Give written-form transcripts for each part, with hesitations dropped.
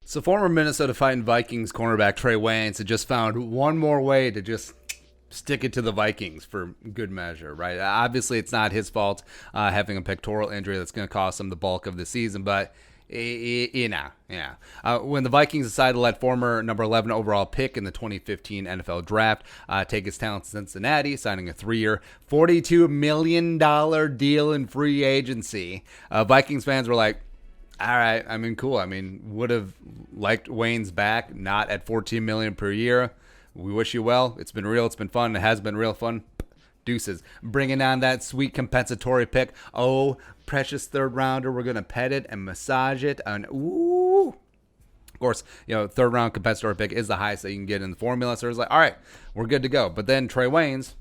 So former Minnesota Vikings cornerback Trae Waynes had just found one more way to just stick it to the Vikings for good measure, right? Obviously, it's not his fault having a pectoral injury that's going to cost him the bulk of the season, but yeah. When the Vikings decided to let former number 11 overall pick in the 2015 NFL Draft take his talents to Cincinnati, signing a 3-year, $42 million deal in free agency, Vikings fans were like, all right, I mean, cool. I mean, would have liked Wayne's back, not at $14 million per year. We wish you well. It's been real. It's been fun. It has been real fun. Deuces. Bringing on that sweet compensatory pick. Oh, precious third rounder. We're going to pet it and massage it. And ooh. Of course, third round compensatory pick is the highest that you can get in the formula. So it's like, all right, we're good to go. But then Trae Waynes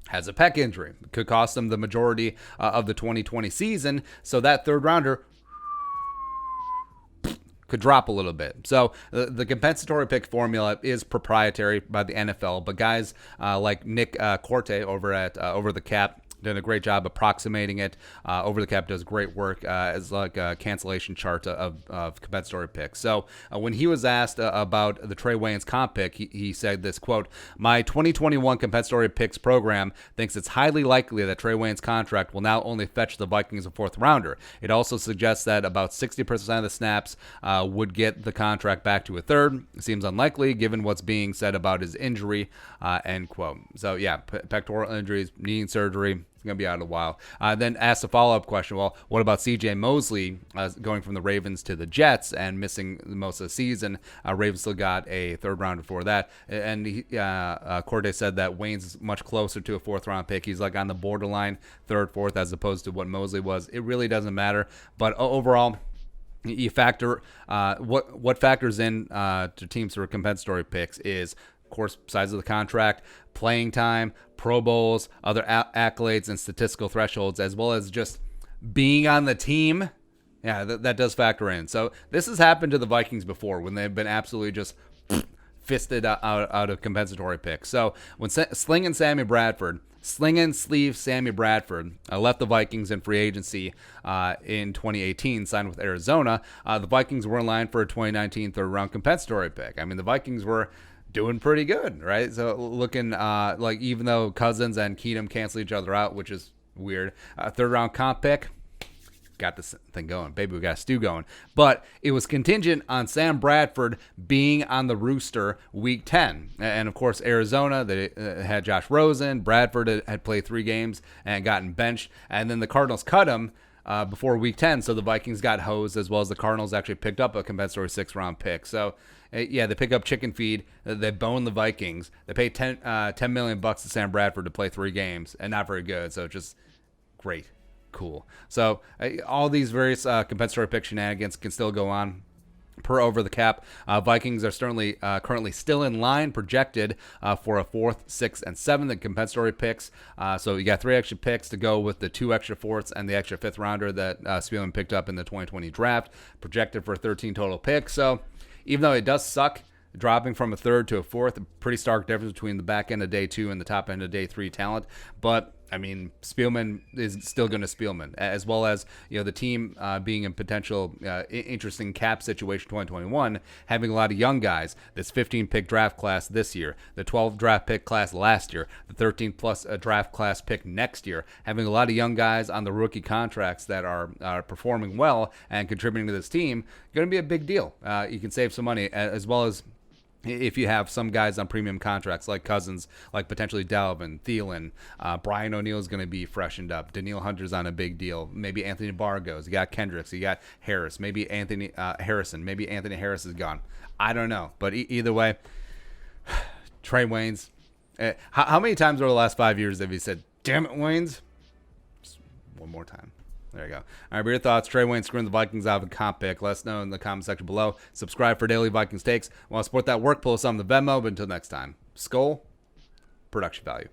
has a pec injury. Could cost him the majority of the 2020 season. So that third rounder could drop a little bit. So the compensatory pick formula is proprietary by the NFL, but guys like Nick Corte over at Over the Cap did a great job approximating it. Over the Cap does great work as like a cancellation chart of compensatory picks. So when he was asked about the Trae Waynes comp pick, he said this, quote, "My 2021 compensatory picks program thinks it's highly likely that Trae Waynes' contract will now only fetch the Vikings a fourth rounder. It also suggests that about 60% of the snaps would get the contract back to a third. It seems unlikely given what's being said about his injury," end quote. So yeah, pectoral injuries, needing surgery. Going to be out a while. Then asked a follow-up question. Well, what about C.J. Mosley going from the Ravens to the Jets and missing most of the season? Ravens still got a third rounder for that. And Corday said that Wayne's is much closer to a fourth-round pick. He's like on the borderline third, fourth, as opposed to what Mosley was. It really doesn't matter. But overall, you factor what factors in to teams for compensatory picks is, of course, size of the contract, playing time, Pro Bowls, other accolades and statistical thresholds, as well as just being on the team. Yeah, that does factor in. So this has happened to the Vikings before when they've been absolutely just fisted out of compensatory picks. So when Slinging Sleeve Sammy Bradford left the Vikings in free agency in 2018, signed with Arizona, the Vikings were in line for a 2019 third-round compensatory pick. I mean, the Vikings were doing pretty good, right? So looking like, even though Cousins and Keenum cancel each other out, which is weird, third round comp pick, got this thing going. Baby, we got a stew going. But it was contingent on Sam Bradford being on the rooster week 10. And of course, Arizona, they had Josh Rosen. Bradford had played 3 games and gotten benched. And then the Cardinals cut him before week 10. So the Vikings got hosed, as well as the Cardinals actually picked up a compensatory 6th-round pick. So yeah, they pick up chicken feed. They bone the Vikings. They pay $10 million to Sam Bradford to play 3 games, and not very good. So just great, cool. So all these various compensatory pick shenanigans can still go on. Per Over the Cap, Vikings are certainly currently still in line, projected for a 4th, 6th, and 7th in compensatory picks. So you got 3 extra picks to go with the 2 extra 4ths and the extra 5th rounder that Spielman picked up in the 2020 draft, projected for 13 total picks. So even though it does suck, dropping from a 3rd to a 4th, a pretty stark difference between the back end of day 2 and the top end of day 3 talent. But I mean, Spielman is still going to Spielman, as well as the team being in potential interesting cap situation 2021, having a lot of young guys. This 15-pick draft class this year, the 12 draft pick class last year, the 13-plus draft class pick next year, having a lot of young guys on the rookie contracts that are performing well and contributing to this team, going to be a big deal. You can save some money, as well as if you have some guys on premium contracts like Cousins, like potentially Dalvin, Thielen, Brian O'Neill is going to be freshened up. Danielle Hunter's on a big deal. Maybe Anthony Barr goes. You got Kendricks. You got Harris. Maybe Anthony Harrison. Maybe Anthony Harris is gone. I don't know. But either way, Trae Waynes. How many times over the last 5 years have you said, "Damn it, Waynes"? Just one more time. There you go. All right, but your thoughts. Trae Waynes screwing the Vikings out of a comp pick. Let us know in the comment section below. Subscribe for daily Vikings takes. Want to support that work? Pull us on the Venmo. But until next time, Skull, production value.